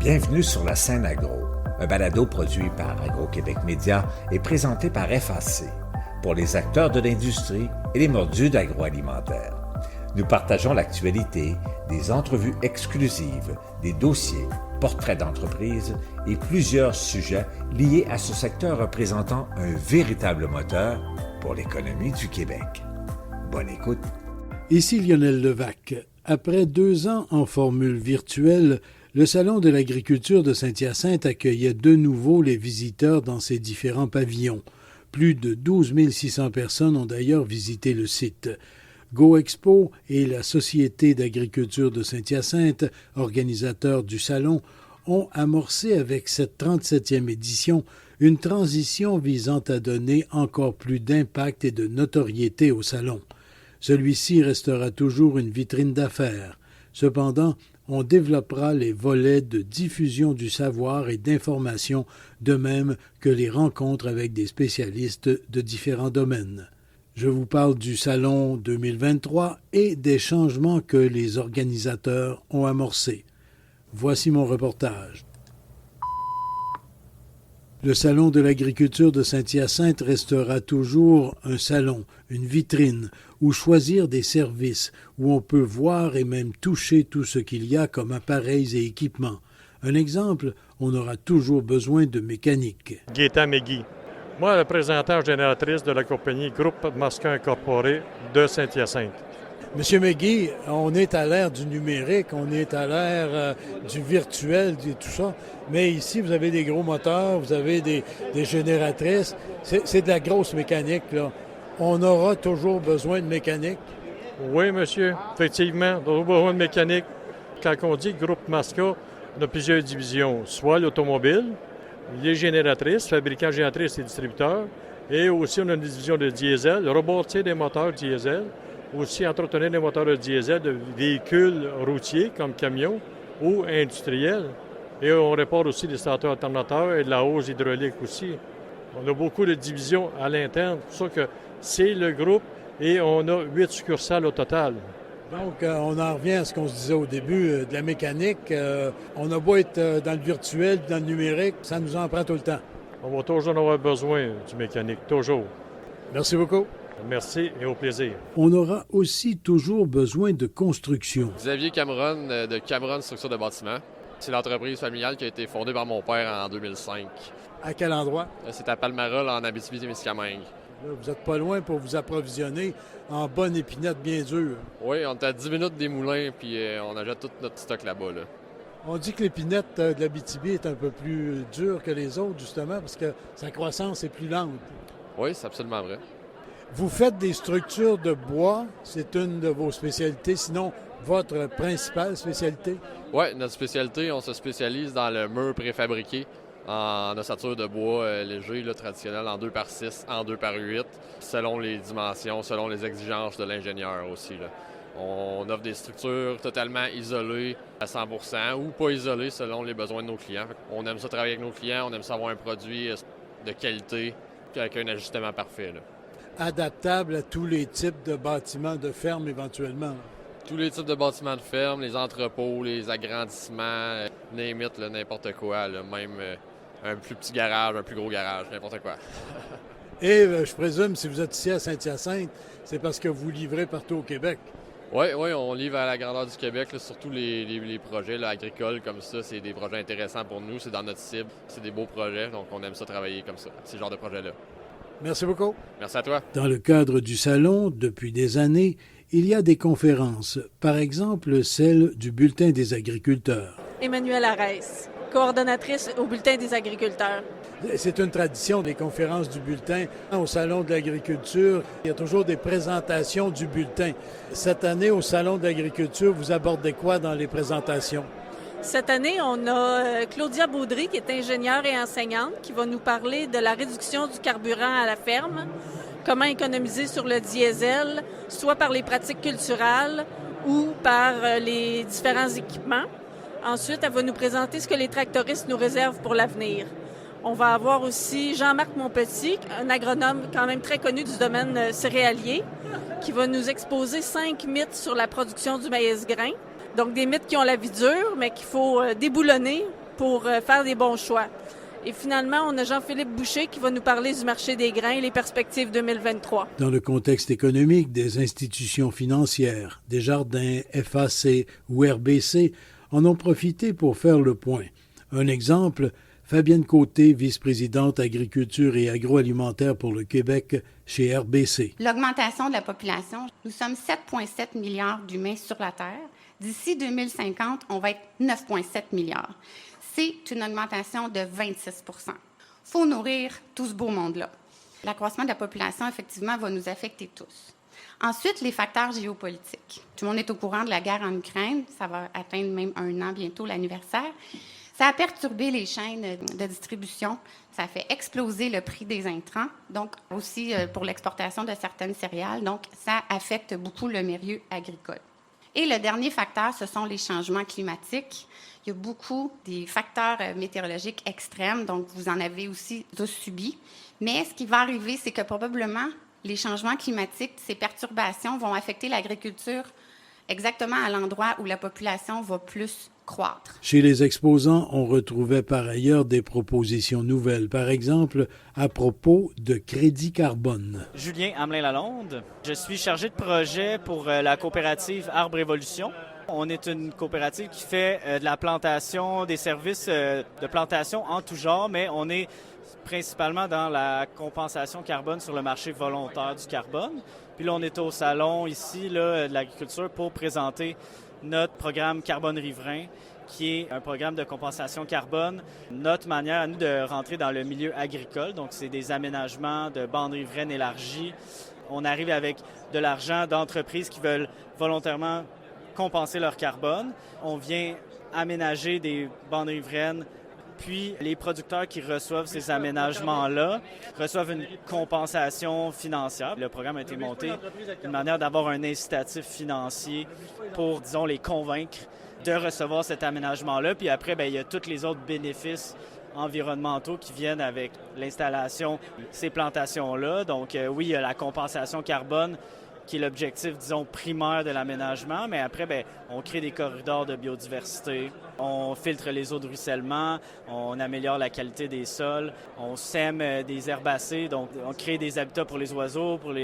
Bienvenue sur la scène agro, un balado produit par Agro-Québec Média et présenté par FAC, pour les acteurs de l'industrie et les mordus d'agroalimentaire. Nous partageons l'actualité, des entrevues exclusives, des dossiers, portraits d'entreprises et plusieurs sujets liés à ce secteur représentant un véritable moteur pour l'économie du Québec. Bonne écoute. Ici Lionel Levac. Après 2 ans en formule virtuelle, le Salon de l'agriculture de Saint-Hyacinthe accueillait de nouveau les visiteurs dans ses différents pavillons. Plus de 12 600 personnes ont d'ailleurs visité le site. GoExpo et la Société d'agriculture de Saint-Hyacinthe, organisateurs du salon, ont amorcé avec cette 37e édition une transition visant à donner encore plus d'impact et de notoriété au salon. Celui-ci restera toujours une vitrine d'affaires. Cependant, on développera les volets de diffusion du savoir et d'information, de même que les rencontres avec des spécialistes de différents domaines. Je vous parle du Salon 2023 et des changements que les organisateurs ont amorcés. Voici mon reportage. Le Salon de l'agriculture de Saint-Hyacinthe restera toujours un salon, une vitrine, où choisir des services, où on peut voir et même toucher tout ce qu'il y a comme appareils et équipements. Un exemple, on aura toujours besoin de mécanique. Gaétan Megui. Moi, représentant génératrice de la compagnie Groupe Masca Incorporé de Saint-Hyacinthe. Monsieur Megui, on est à l'ère du numérique, on est à l'ère du virtuel, de tout ça. Mais ici, vous avez des gros moteurs, vous avez des génératrices. C'est de la grosse mécanique, là. On aura toujours besoin de mécanique. Oui, monsieur. Effectivement, on aura besoin de mécanique. Quand on dit Groupe Masca, on a plusieurs divisions. Soit l'automobile, les génératrices, fabricants génératrices et distributeurs. Et aussi, on a une division de diesel, rebâtir des moteurs diesel. Aussi entretenir des moteurs de diesel de véhicules routiers comme camions ou industriels. Et on répare aussi des stateurs alternateurs et de la hausse hydraulique aussi. On a beaucoup de divisions à l'interne. C'est pour ça que c'est le groupe et on a 8 succursales au total. Donc, on en revient à ce qu'on se disait au début de la mécanique. On a beau être dans le virtuel, dans le numérique, ça nous en prend tout le temps. On va toujours en avoir besoin du mécanique, toujours. Merci beaucoup. Merci et au plaisir. On aura aussi toujours besoin de construction. Xavier Cameron de Cameron Structure de bâtiment. C'est l'entreprise familiale qui a été fondée par mon père en 2005. À quel endroit? C'est à Palmarol, en Abitibi-Témiscamingue. Là, vous n'êtes pas loin pour vous approvisionner en bonne épinette bien dure. Oui, on est à 10 minutes des moulins, puis on achète tout notre stock là-bas. Là. On dit que l'épinette de l'Abitibi est un peu plus dure que les autres, justement, parce que sa croissance est plus lente. Oui, c'est absolument vrai. Vous faites des structures de bois, c'est une de vos spécialités, sinon votre principale spécialité? Oui, notre spécialité, on se spécialise dans le mur préfabriqué en ossature de bois léger, là, traditionnel, en 2x6, en 2x8, selon les dimensions, selon les exigences de l'ingénieur aussi. Là. On offre des structures totalement isolées à 100% ou pas isolées selon les besoins de nos clients. On aime ça travailler avec nos clients, on aime ça avoir un produit de qualité avec un ajustement parfait. Là. Adaptable à tous les types de bâtiments de ferme éventuellement. Tous les types de bâtiments de ferme, les entrepôts, les agrandissements, name it, là, n'importe quoi, là, même un plus petit garage, un plus gros garage, n'importe quoi. Et je présume, si vous êtes ici à Saint-Hyacinthe, c'est parce que vous livrez partout au Québec. Oui, on livre à la grandeur du Québec, là, surtout les projets là, agricoles comme ça, c'est des projets intéressants pour nous, c'est dans notre cible, c'est des beaux projets, donc on aime ça travailler comme ça, ce genre de projet-là. Merci beaucoup. Merci à toi. Dans le cadre du salon, depuis des années, il y a des conférences, par exemple celle du Bulletin des agriculteurs. Emmanuelle Arès, coordonnatrice au Bulletin des agriculteurs. C'est une tradition des conférences du bulletin. Au Salon de l'agriculture, il y a toujours des présentations du bulletin. Cette année, au Salon de l'agriculture, vous abordez quoi dans les présentations? Cette année, on a Claudia Baudry, qui est ingénieure et enseignante, qui va nous parler de la réduction du carburant à la ferme, comment économiser sur le diesel, soit par les pratiques culturelles ou par les différents équipements. Ensuite, elle va nous présenter ce que les tractoristes nous réservent pour l'avenir. On va avoir aussi Jean-Marc Monpetit, un agronome quand même très connu du domaine céréalier, qui va nous exposer 5 mythes sur la production du maïs grain. Donc des mythes qui ont la vie dure, mais qu'il faut déboulonner pour faire des bons choix. Et finalement, on a Jean-Philippe Boucher qui va nous parler du marché des grains et les perspectives 2023. Dans le contexte économique, des institutions financières, Desjardins, FAC ou RBC en ont profité pour faire le point. Un exemple, Fabienne Côté, vice-présidente agriculture et agroalimentaire pour le Québec chez RBC. L'augmentation de la population, nous sommes 7,7 milliards d'humains sur la Terre. D'ici 2050, on va être 9,7 milliards. C'est une augmentation de 26 %. Il faut nourrir tout ce beau monde-là. L'accroissement de la population, effectivement, va nous affecter tous. Ensuite, les facteurs géopolitiques. Tout le monde est au courant de la guerre en Ukraine. Ça va atteindre même 1 an bientôt, l'anniversaire. Ça a perturbé les chaînes de distribution. Ça a fait exploser le prix des intrants, donc aussi pour l'exportation de certaines céréales. Donc, ça affecte beaucoup le milieu agricole. Et le dernier facteur, ce sont les changements climatiques. Il y a beaucoup des facteurs météorologiques extrêmes, donc vous en avez aussi tous subi. Mais ce qui va arriver, c'est que probablement les changements climatiques, ces perturbations vont affecter l'agriculture exactement à l'endroit où la population va plus croître. Chez les exposants, on retrouvait par ailleurs des propositions nouvelles, par exemple à propos de crédit carbone. Julien Hamelin-Lalonde, je suis chargé de projet pour la coopérative Arbre Évolution. On est une coopérative qui fait de la plantation, des services de plantation en tout genre, mais on est principalement dans la compensation carbone sur le marché volontaire du carbone. Puis là, on est au salon ici là, de l'agriculture pour présenter notre programme Carbone Riverain, qui est un programme de compensation carbone. Notre manière à nous de rentrer dans le milieu agricole, donc c'est des aménagements de bandes riveraines élargies. On arrive avec de l'argent d'entreprises qui veulent volontairement compenser leur carbone. On vient aménager des bandes riveraines, puis les producteurs qui reçoivent ces aménagements-là reçoivent une compensation financière. Le programme a été monté d'une manière d'avoir un incitatif financier pour, disons, les convaincre de recevoir cet aménagement-là. Puis après, bien, il y a tous les autres bénéfices environnementaux qui viennent avec l'installation de ces plantations-là. Donc oui, il y a la compensation carbone qui est l'objectif, disons, primaire de l'aménagement. Mais après, bien, on crée des corridors de biodiversité, on filtre les eaux de ruissellement, on améliore la qualité des sols, on sème des herbacées, donc on crée des habitats pour les oiseaux, pour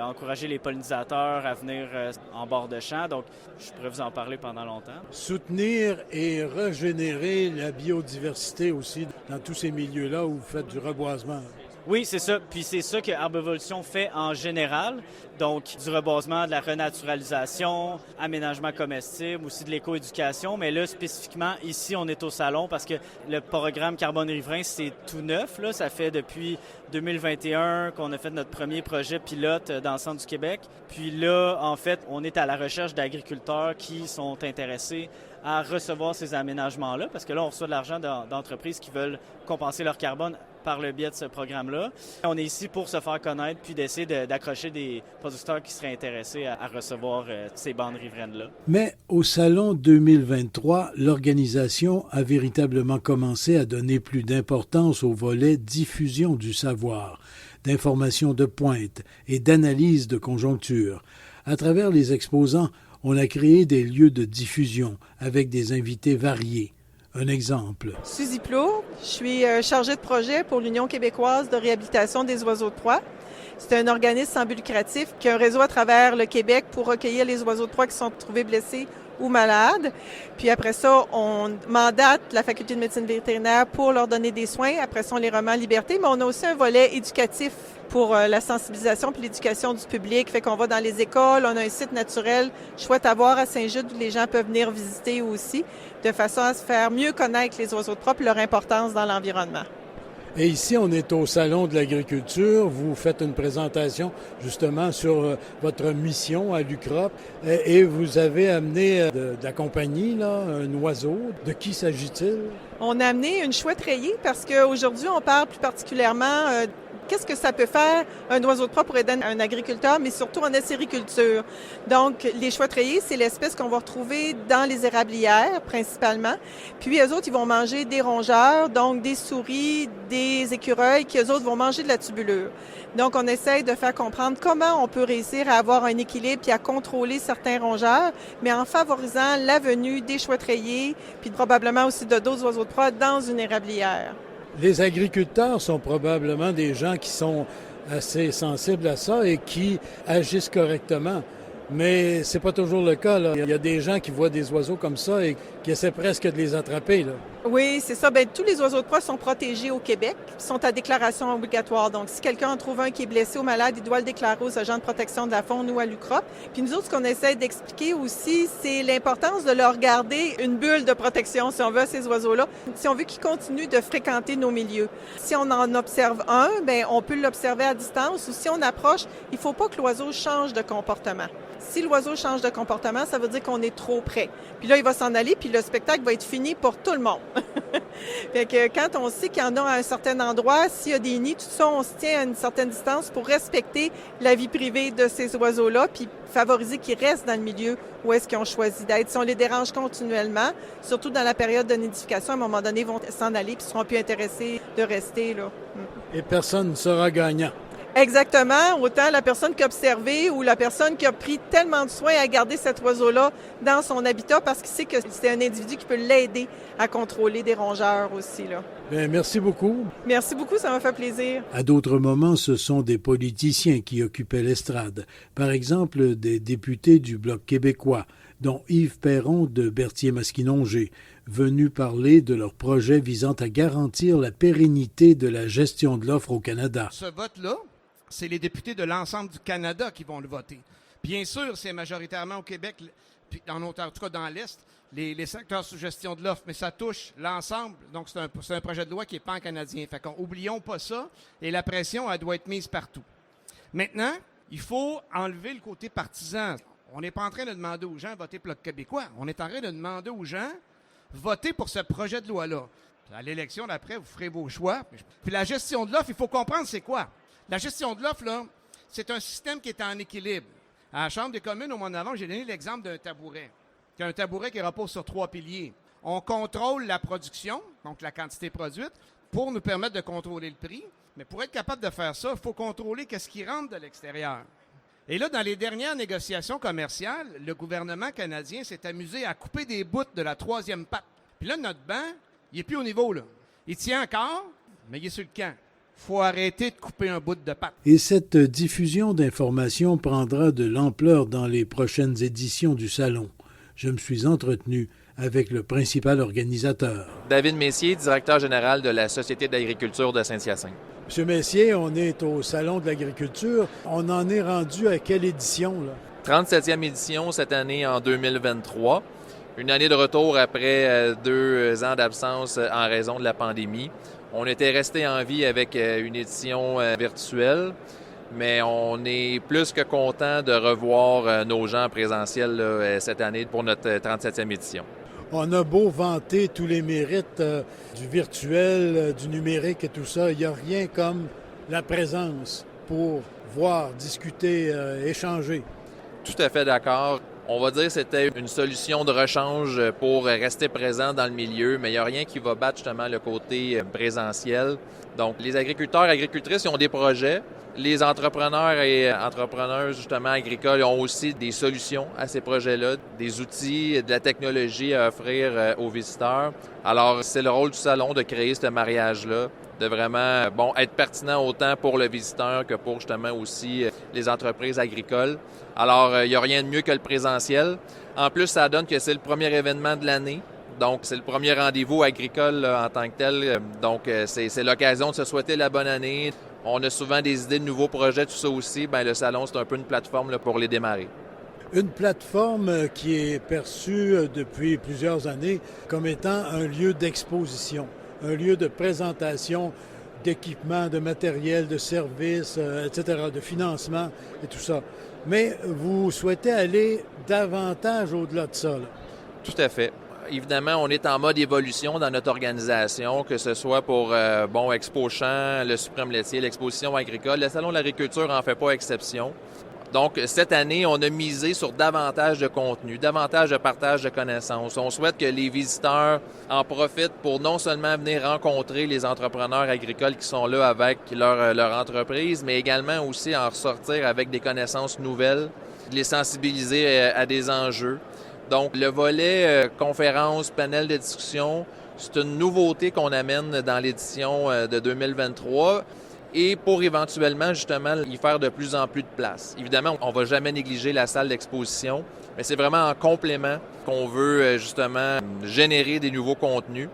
encourager les pollinisateurs à venir en bord de champ. Donc, je pourrais vous en parler pendant longtemps. Soutenir et régénérer la biodiversité aussi dans tous ces milieux-là où vous faites du reboisement. Oui, c'est ça. Puis c'est ça que Arbre Évolution fait en général. Donc, du reboisement, de la renaturalisation, aménagement comestible, aussi de l'écoéducation. Mais là, spécifiquement, ici, on est au salon parce que le programme Carbone Riverain, c'est tout neuf. Là. Ça fait depuis 2021 qu'on a fait notre premier projet pilote dans le centre du Québec. Puis là, en fait, on est à la recherche d'agriculteurs qui sont intéressés à recevoir ces aménagements-là parce que là, on reçoit de l'argent d'entreprises qui veulent compenser leur carbone par le biais de ce programme-là. On est ici pour se faire connaître puis d'essayer d'accrocher des producteurs qui seraient intéressés à recevoir ces bandes riveraines-là. Mais au Salon 2023, l'organisation a véritablement commencé à donner plus d'importance au volet diffusion du savoir, d'information de pointe et d'analyse de conjoncture. À travers les exposants, on a créé des lieux de diffusion avec des invités variés. Un exemple. Suzy Plot, je suis chargée de projet pour l'Union québécoise de réhabilitation des oiseaux de proie. C'est un organisme sans but lucratif qui a un réseau à travers le Québec pour recueillir les oiseaux de proie qui sont trouvés blessés ou malades. Puis après ça, on mandate la Faculté de médecine vétérinaire pour leur donner des soins. Après ça, on les remet en liberté. Mais on a aussi un volet éducatif pour la sensibilisation puis l'éducation du public. Fait qu'on va dans les écoles, on a un site naturel chouette à voir à Saint-Jude où les gens peuvent venir visiter aussi, de façon à se faire mieux connaître les oiseaux de proie et leur importance dans l'environnement. Et ici, on est au Salon de l'agriculture. Vous faites une présentation justement sur votre mission à l'UQROP et vous avez amené de la compagnie, là, un oiseau. De qui s'agit-il? On a amené une chouette rayée parce qu'aujourd'hui, on parle plus particulièrement Qu'est-ce que ça peut faire un oiseau de proie pour aider un agriculteur, mais surtout en acériculture? Donc, les choix-treillés, c'est l'espèce qu'on va retrouver dans les érablières, principalement. Puis, eux autres, ils vont manger des rongeurs, donc des souris, des écureuils, qui eux autres vont manger de la tubulure. Donc, on essaye de faire comprendre comment on peut réussir à avoir un équilibre puis à contrôler certains rongeurs, mais en favorisant la venue des choix-treillés, puis probablement aussi de d'autres oiseaux de proie dans une érablière. Les agriculteurs sont probablement des gens qui sont assez sensibles à ça et qui agissent correctement. Mais c'est pas toujours le cas, là. Il y a des gens qui voient des oiseaux comme ça et qui essaient presque de les attraper, là. Oui, c'est ça. Bien, tous les oiseaux de proie sont protégés au Québec, sont à déclaration obligatoire. Donc, si quelqu'un en trouve un qui est blessé ou malade, il doit le déclarer aux agents de protection de la faune ou à l'UCROP. Puis nous autres, ce qu'on essaie d'expliquer aussi, c'est l'importance de leur garder une bulle de protection, si on veut, à ces oiseaux-là, si on veut qu'ils continuent de fréquenter nos milieux. Si on en observe un, bien, on peut l'observer à distance, ou si on approche, il ne faut pas que l'oiseau change de comportement. Si l'oiseau change de comportement, ça veut dire qu'on est trop près. Puis là, il va s'en aller, puis le spectacle va être fini pour tout le monde. Fait que quand on sait qu'il y en a à un certain endroit, s'il y a des nids, tout ça, on se tient à une certaine distance pour respecter la vie privée de ces oiseaux-là, puis favoriser qu'ils restent dans le milieu où est-ce qu'ils ont choisi d'être. Si on les dérange continuellement, surtout dans la période de nidification, à un moment donné, ils vont s'en aller puis seront plus intéressés de rester, là. Et personne ne sera gagnant. Exactement. Autant la personne qui a observé ou la personne qui a pris tellement de soin à garder cet oiseau-là dans son habitat parce qu'il sait que c'est un individu qui peut l'aider à contrôler des rongeurs aussi, là. Bien, merci beaucoup. Merci beaucoup, ça m'a fait plaisir. À d'autres moments, ce sont des politiciens qui occupaient l'estrade. Par exemple, des députés du Bloc québécois, dont Yves Perron de Berthier-Masquinongé, venus parler de leur projet visant à garantir la pérennité de la gestion de l'offre au Canada. Ce vote-là, c'est les députés de l'ensemble du Canada qui vont le voter. Bien sûr, c'est majoritairement au Québec, puis en Ontario, en tout cas dans l'Est, les secteurs sous gestion de l'offre, mais ça touche l'ensemble. Donc, c'est un projet de loi qui est pan-canadien. Fait qu'oublions pas ça, et la pression, elle doit être mise partout. Maintenant, il faut enlever le côté partisan. On n'est pas en train de demander aux gens de voter Bloc québécois. On est en train de demander aux gens de voter pour ce projet de loi-là. À l'élection d'après, vous ferez vos choix. Puis la gestion de l'offre, il faut comprendre c'est quoi. La gestion de l'offre, là, c'est un système qui est en équilibre. À la Chambre des communes, au mois d'avant, j'ai donné l'exemple d'un tabouret. Un tabouret qui repose sur 3 piliers. On contrôle la production, donc la quantité produite, pour nous permettre de contrôler le prix. Mais pour être capable de faire ça, il faut contrôler qu'est-ce qui rentre de l'extérieur. Et là, dans les dernières négociations commerciales, le gouvernement canadien s'est amusé à couper des bouts de la 3e patte. Puis là, notre banc, il n'est plus au niveau, là. Il tient encore, mais il est sur le camp. Faut arrêter de couper un bout de patte. Et cette diffusion d'informations prendra de l'ampleur dans les prochaines éditions du Salon. Je me suis entretenu avec le principal organisateur. David Messier, directeur général de la Société d'agriculture de Saint-Hyacinthe. Monsieur Messier, on est au Salon de l'agriculture. On en est rendu à quelle édition, là? 37e édition cette année en 2023. Une année de retour après 2 ans d'absence en raison de la pandémie. On était resté en vie avec une édition virtuelle, mais on est plus que content de revoir nos gens en présentiel là, cette année pour notre 37e édition. On a beau vanter tous les mérites du virtuel, du numérique et tout ça, il n'y a rien comme la présence pour voir, discuter, échanger. Tout à fait d'accord. On va dire que c'était une solution de rechange pour rester présent dans le milieu, mais il n'y a rien qui va battre justement le côté présentiel. Donc, les agriculteurs et agricultrices ils ont des projets. Les entrepreneurs et entrepreneuses justement agricoles ont aussi des solutions à ces projets-là, des outils, de la technologie à offrir aux visiteurs. Alors, c'est le rôle du salon de créer ce mariage-là, de vraiment être pertinent autant pour le visiteur que pour justement aussi les entreprises agricoles. Alors, il n'y a rien de mieux que le présentiel. En plus, ça donne que c'est le premier événement de l'année. Donc, c'est le premier rendez-vous agricole là, en tant que tel. Donc, c'est l'occasion de se souhaiter la bonne année. On a souvent des idées de nouveaux projets, tout ça aussi. Bien, le salon, c'est un peu une plateforme là, pour les démarrer. Une plateforme qui est perçue depuis plusieurs années comme étant un lieu d'exposition, un lieu de présentation d'équipements, de matériel, de services, etc., de financement et tout ça. Mais vous souhaitez aller davantage au-delà de ça, là. Tout à fait. Évidemment, on est en mode évolution dans notre organisation, que ce soit pour Expo Champs, le Suprême laitier, l'exposition agricole. Le Salon de l'agriculture n'en fait pas exception. Donc, cette année, on a misé sur davantage de contenu, davantage de partage de connaissances. On souhaite que les visiteurs en profitent pour non seulement venir rencontrer les entrepreneurs agricoles qui sont là avec leur entreprise, mais également aussi en ressortir avec des connaissances nouvelles, de les sensibiliser à des enjeux. Donc, le volet conférence, panel de discussion, c'est une nouveauté qu'on amène dans l'édition de 2023. Et pour éventuellement, justement, y faire de plus en plus de place. Évidemment, on ne va jamais négliger la salle d'exposition, mais c'est vraiment en complément qu'on veut, justement, générer des nouveaux contenus.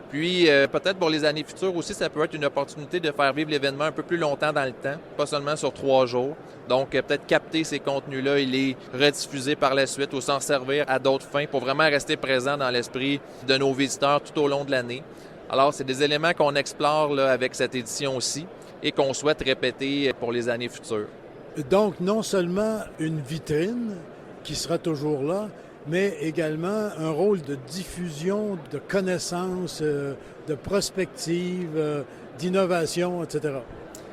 Puis, peut-être pour les années futures aussi, ça peut être une opportunité de faire vivre l'événement un peu plus longtemps dans le temps, pas seulement sur 3 jours. Donc, peut-être capter ces contenus-là et les rediffuser par la suite ou s'en servir à d'autres fins pour vraiment rester présent dans l'esprit de nos visiteurs tout au long de l'année. Alors, c'est des éléments qu'on explore là, avec cette édition aussi et qu'on souhaite répéter pour les années futures. Donc, non seulement une vitrine qui sera toujours là, mais également un rôle de diffusion de connaissances, de prospective, d'innovation, etc.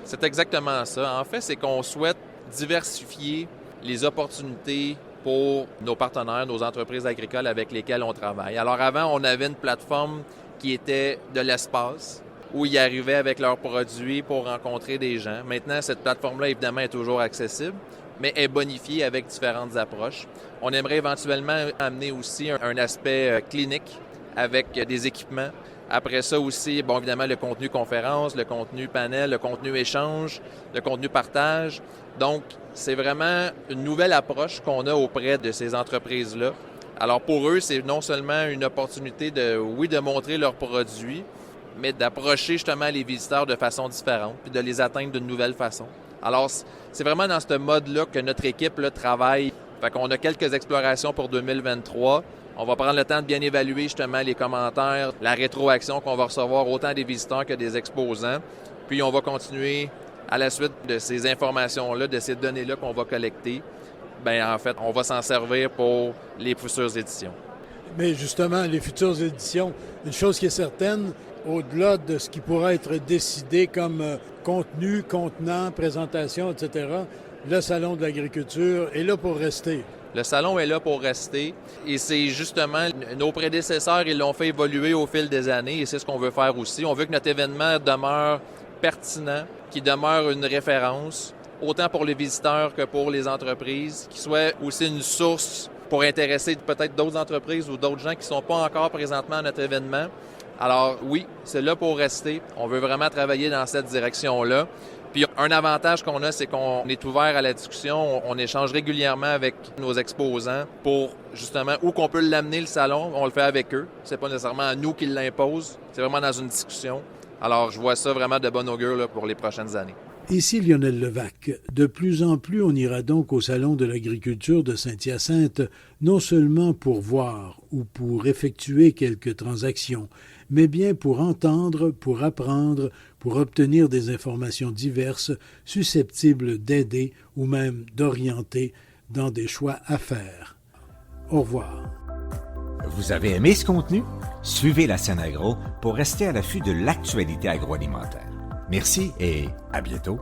C'est exactement ça. En fait, c'est qu'on souhaite diversifier les opportunités pour nos partenaires, nos entreprises agricoles avec lesquelles on travaille. Alors avant, on avait une plateforme qui était de l'espace, où ils arrivaient avec leurs produits pour rencontrer des gens. Maintenant, cette plateforme-là, évidemment, est toujours accessible, mais est bonifiée avec différentes approches. On aimerait éventuellement amener aussi un aspect clinique avec des équipements. Après ça aussi, bon, évidemment, le contenu conférence, le contenu panel, le contenu échange, le contenu partage. Donc, c'est vraiment une nouvelle approche qu'on a auprès de ces entreprises-là. Alors, pour eux, c'est non seulement une opportunité de montrer leurs produits, mais d'approcher justement les visiteurs de façon différente, puis de les atteindre d'une nouvelle façon. Alors, c'est vraiment dans ce mode-là que notre équipe là, travaille. Fait qu'on a quelques explorations pour 2023. On va prendre le temps de bien évaluer justement les commentaires, la rétroaction qu'on va recevoir autant des visiteurs que des exposants. Puis on va continuer à la suite de ces informations-là, de ces données-là qu'on va collecter. Bien, en fait, on va s'en servir pour les futures éditions. Mais justement, les futures éditions, une chose qui est certaine, au-delà de ce qui pourra être décidé comme contenu, contenant, présentation, etc., le Salon de l'agriculture est là pour rester. Le salon est là pour rester et c'est justement, nos prédécesseurs, ils l'ont fait évoluer au fil des années et c'est ce qu'on veut faire aussi. On veut que notre événement demeure pertinent, qu'il demeure une référence, autant pour les visiteurs que pour les entreprises, qu'il soit aussi une source pour intéresser peut-être d'autres entreprises ou d'autres gens qui ne sont pas encore présentement à notre événement. Alors oui, c'est là pour rester. On veut vraiment travailler dans cette direction-là. Puis un avantage qu'on a, c'est qu'on est ouvert à la discussion. On échange régulièrement avec nos exposants pour justement où qu'on peut l'amener le salon, on le fait avec eux. C'est pas nécessairement à nous qui l'imposent. C'est vraiment dans une discussion. Alors je vois ça vraiment de bon augure là, pour les prochaines années. Ici Lionel Levac. De plus en plus, on ira donc au Salon de l'agriculture de Saint-Hyacinthe, non seulement pour voir ou pour effectuer quelques transactions, mais bien pour entendre, pour apprendre, pour obtenir des informations diverses susceptibles d'aider ou même d'orienter dans des choix à faire. Au revoir. Vous avez aimé ce contenu? Suivez la scène agro pour rester à l'affût de l'actualité agroalimentaire. Merci et à bientôt.